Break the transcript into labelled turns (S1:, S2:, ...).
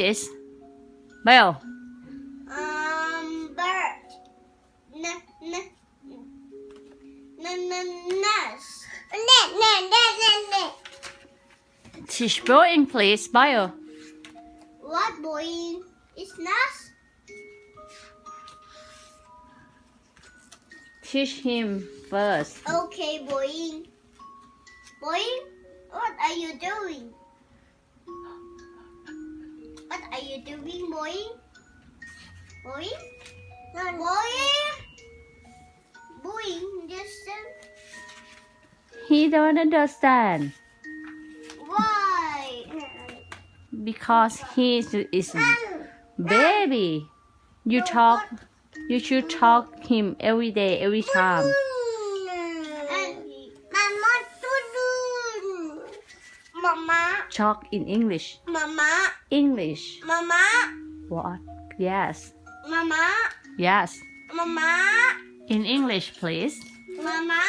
S1: is Bio.
S2: Bird. Nurse.
S1: Teach Boeing, please. Bio.
S2: What Boeing is nurse?
S1: Teach him first.
S2: Okay, Boeing. Boeing, what are you doing? What are you doing, Boeing? Boeing? Boeing? Boeing, listen.
S1: He don't understand
S2: Why?
S1: because he is baby. You should talk him every day, every time.
S2: Mama.
S1: Talk in English.
S2: Mama.
S1: English.
S2: Mama.
S1: What? Yes.
S2: Mama.
S1: Yes.
S2: Mama.
S1: In English, please.
S2: Mama.